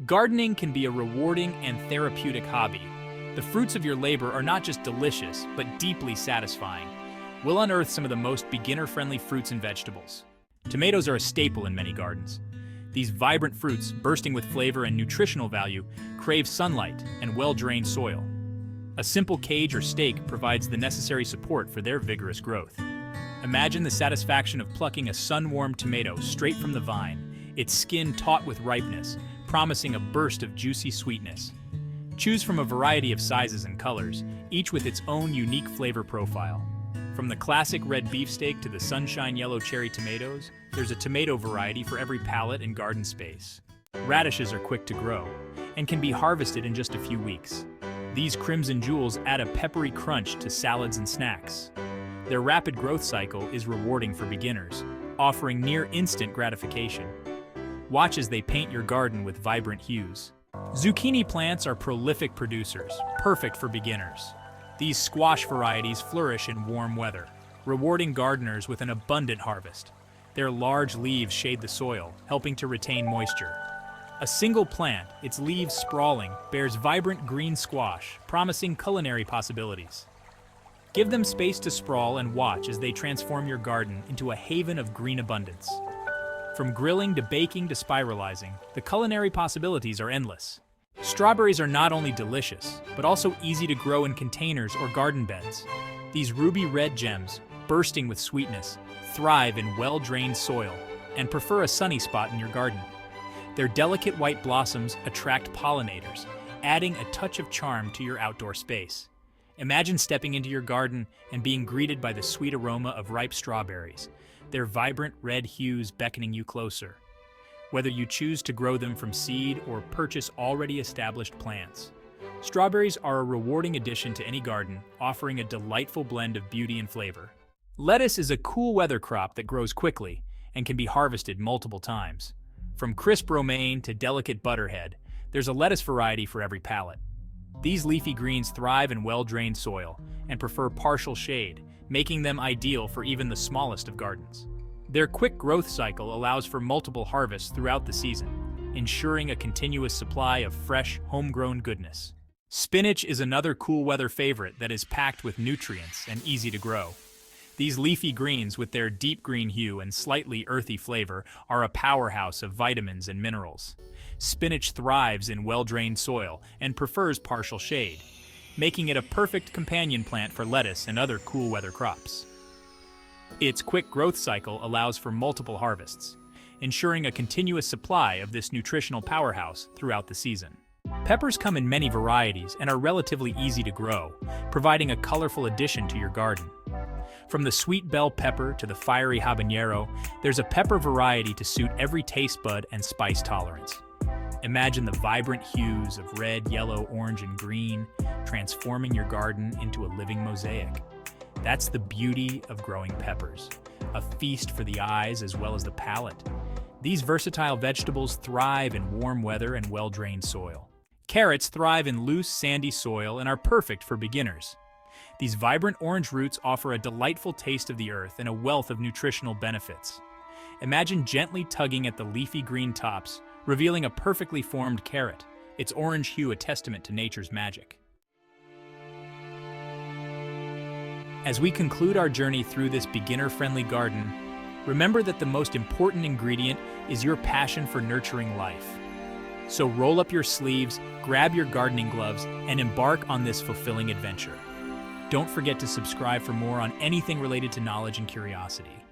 Gardening can be a rewarding and therapeutic hobby. The fruits of your labor are not just delicious, but deeply satisfying. We'll unearth some of the most beginner-friendly fruits and vegetables. Tomatoes are a staple in many gardens. These vibrant fruits, bursting with flavor and nutritional value, crave sunlight and well-drained soil. A simple cage or stake provides the necessary support for their vigorous growth. Imagine the satisfaction of plucking a sun-warmed tomato straight from the vine, its skin taut with ripeness, promising a burst of juicy sweetness. Choose from a variety of sizes and colors, each with its own unique flavor profile. From the classic red beefsteak to the sunshine yellow cherry tomatoes, there's a tomato variety for every palate and garden space. Radishes are quick to grow and can be harvested in just a few weeks. These crimson jewels add a peppery crunch to salads and snacks. Their rapid growth cycle is rewarding for beginners, offering near-instant gratification. Watch as they paint your garden with vibrant hues. Zucchini plants are prolific producers, perfect for beginners. These squash varieties flourish in warm weather, rewarding gardeners with an abundant harvest. Their large leaves shade the soil, helping to retain moisture. A single plant, its leaves sprawling, bears vibrant green squash, promising culinary possibilities. Give them space to sprawl and watch as they transform your garden into a haven of green abundance. From grilling to baking to spiralizing, the culinary possibilities are endless. Strawberries are not only delicious, but also easy to grow in containers or garden beds. These ruby red gems, bursting with sweetness, thrive in well-drained soil and prefer a sunny spot in your garden. Their delicate white blossoms attract pollinators, adding a touch of charm to your outdoor space. Imagine stepping into your garden and being greeted by the sweet aroma of ripe strawberries, their vibrant red hues beckoning you closer. Whether you choose to grow them from seed or purchase already established plants, strawberries are a rewarding addition to any garden, offering a delightful blend of beauty and flavor. Lettuce is a cool weather crop that grows quickly and can be harvested multiple times. From crisp romaine to delicate butterhead, there's a lettuce variety for every palate. These leafy greens thrive in well-drained soil and prefer partial shade, making them ideal for even the smallest of gardens. Their quick growth cycle allows for multiple harvests throughout the season, ensuring a continuous supply of fresh, homegrown goodness. Spinach is another cool weather favorite that is packed with nutrients and easy to grow. These leafy greens, with their deep green hue and slightly earthy flavor, are a powerhouse of vitamins and minerals. Spinach thrives in well-drained soil and prefers partial shade, making it a perfect companion plant for lettuce and other cool weather crops. Its quick growth cycle allows for multiple harvests, ensuring a continuous supply of this nutritional powerhouse throughout the season. Peppers come in many varieties and are relatively easy to grow, providing a colorful addition to your garden. From the sweet bell pepper to the fiery habanero, there's a pepper variety to suit every taste bud and spice tolerance. Imagine the vibrant hues of red, yellow, orange, and green, transforming your garden into a living mosaic. That's the beauty of growing peppers, a feast for the eyes as well as the palate. These versatile vegetables thrive in warm weather and well-drained soil. Carrots thrive in loose, sandy soil and are perfect for beginners. These vibrant orange roots offer a delightful taste of the earth and a wealth of nutritional benefits. Imagine gently tugging at the leafy green tops, revealing a perfectly formed carrot, its orange hue a testament to nature's magic. As we conclude our journey through this beginner-friendly garden, remember that the most important ingredient is your passion for nurturing life. So roll up your sleeves, grab your gardening gloves, and embark on this fulfilling adventure. Don't forget to subscribe for more on anything related to knowledge and curiosity.